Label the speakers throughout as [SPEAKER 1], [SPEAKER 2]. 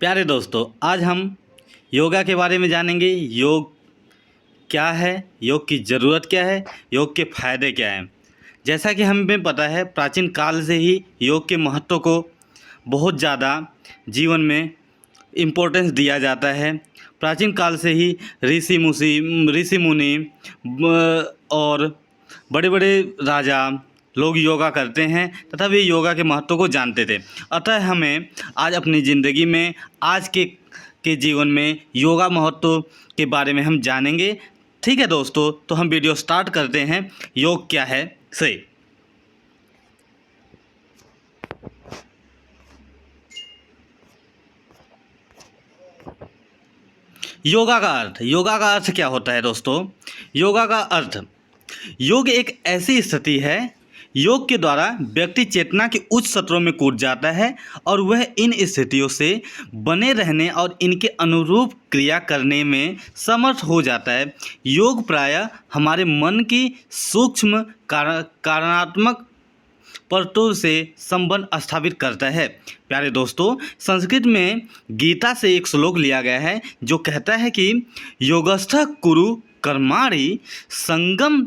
[SPEAKER 1] प्यारे दोस्तों, आज हम योगा के बारे में जानेंगे। योग क्या है, योग की ज़रूरत क्या है, योग के फ़ायदे क्या हैं। जैसा कि हमें पता है, प्राचीन काल से ही योग के महत्व को बहुत ज़्यादा जीवन में इम्पोर्टेंस दिया जाता है। प्राचीन काल से ही ऋषि मुनि और बड़े बड़े राजा लोग योगा करते हैं तथा वे योगा के महत्व को जानते थे। अतः हमें आज अपनी ज़िंदगी में आज के जीवन में योगा महत्व के बारे में हम जानेंगे। ठीक है दोस्तों, तो हम वीडियो स्टार्ट करते हैं। योग क्या है से। योगा का अर्थ क्या होता है दोस्तों? योगा का अर्थ, योग एक ऐसी स्थिति है, योग के द्वारा व्यक्ति चेतना के उच्च स्तरों में कूद जाता है और वह इन स्थितियों से बने रहने और इनके अनुरूप क्रिया करने में समर्थ हो जाता है। योग प्रायः हमारे मन की सूक्ष्म कारणात्मक परतों से संबंध स्थापित करता है। प्यारे दोस्तों, संस्कृत में गीता से एक श्लोक लिया गया है जो कहता है कि योगस्थः कुरु कर्माणि संगम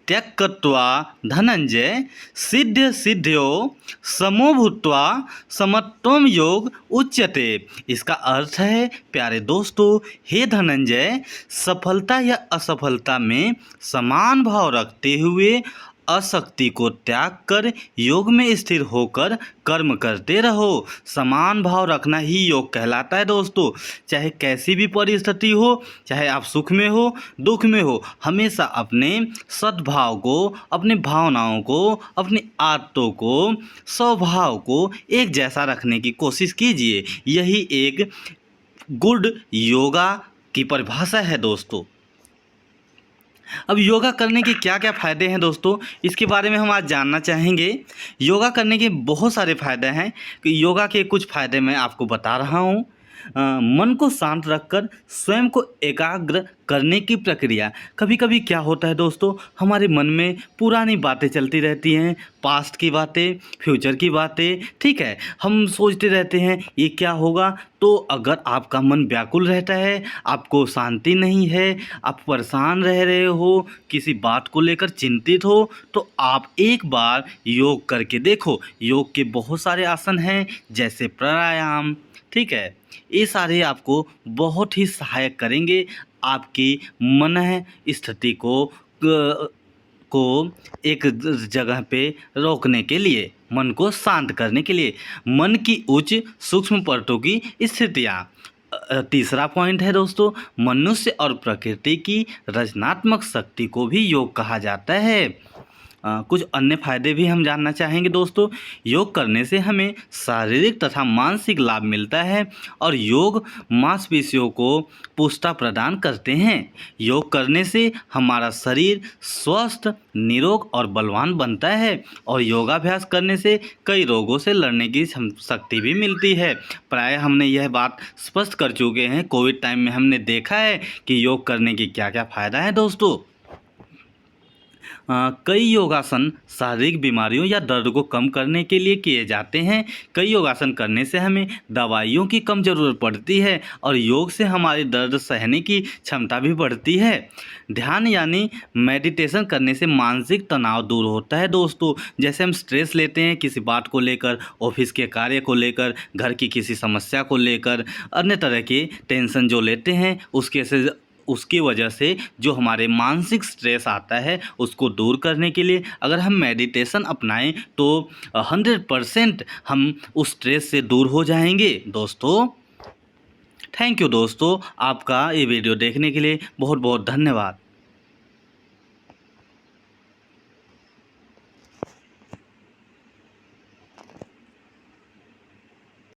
[SPEAKER 1] त्यक्त्वा धनंजय सिद्ध सिद्ध्यो समो भूत्वा समत्वम योग उच्यते। इसका अर्थ है, प्यारे दोस्तों, हे धनंजय, सफलता या असफलता में समान भाव रखते हुए अशक्ति को त्याग कर योग में स्थिर होकर कर्म करते रहो। समान भाव रखना ही योग कहलाता है दोस्तों। चाहे कैसी भी परिस्थिति हो, चाहे आप सुख में हो, दुख में हो, हमेशा अपने सद्भाव को, अपनी भावनाओं को, अपनी आदतों को, स्वभाव को एक जैसा रखने की कोशिश कीजिए। यही एक गुड योगा की परिभाषा है दोस्तों। अब योगा करने के क्या क्या फ़ायदे हैं दोस्तों, इसके बारे में हम आज जानना चाहेंगे। योगा करने के बहुत सारे फ़ायदे हैं कि योगा के कुछ फ़ायदे मैं आपको बता रहा हूँ। मन को शांत रखकर स्वयं को एकाग्र करने की प्रक्रिया। कभी कभी क्या होता है दोस्तों, हमारे मन में पुरानी बातें चलती रहती हैं, पास्ट की बातें, फ्यूचर की बातें। ठीक है, हम सोचते रहते हैं ये क्या होगा। तो अगर आपका मन व्याकुल रहता है, आपको शांति नहीं है, आप परेशान रह रहे हो, किसी बात को लेकर चिंतित हो, तो आप एक बार योग करके देखो। योग के बहुत सारे आसन हैं, जैसे प्राणायाम। ठीक है, ये सारे आपको बहुत ही सहायक करेंगे आपकी मन स्थिति को एक जगह पे रोकने के लिए, मन को शांत करने के लिए। मन की उच्च सूक्ष्म परतों की स्थितियाँ। तीसरा पॉइंट है दोस्तों, मनुष्य और प्रकृति की रचनात्मक शक्ति को भी योग कहा जाता है। कुछ अन्य फायदे भी हम जानना चाहेंगे दोस्तों। योग करने से हमें शारीरिक तथा मानसिक लाभ मिलता है और योग मांसपेशियों को पुष्टता प्रदान करते हैं। योग करने से हमारा शरीर स्वस्थ, निरोग और बलवान बनता है और योगाभ्यास करने से कई रोगों से लड़ने की शक्ति भी मिलती है। प्रायः हमने यह बात स्पष्ट कर चुके हैं। कोविड टाइम में हमने देखा है कि योग करने की क्या क्या फ़ायदा है दोस्तों। कई योगासन शारीरिक बीमारियों या दर्द को कम करने के लिए किए जाते हैं। कई योगासन करने से हमें दवाइयों की कम ज़रूरत पड़ती है और योग से हमारी दर्द सहने की क्षमता भी बढ़ती है। ध्यान यानी मेडिटेशन करने से मानसिक तनाव दूर होता है दोस्तों। जैसे हम स्ट्रेस लेते हैं किसी बात को लेकर, ऑफिस के कार्य को लेकर, घर की किसी समस्या को लेकर, अन्य तरह के टेंशन जो लेते हैं, उसकी वजह से जो हमारे मानसिक स्ट्रेस आता है उसको दूर करने के लिए अगर हम मेडिटेशन अपनाएं तो 100% हम उस स्ट्रेस से दूर हो जाएंगे दोस्तों। थैंक यू दोस्तों, आपका ये वीडियो देखने के लिए बहुत बहुत धन्यवाद।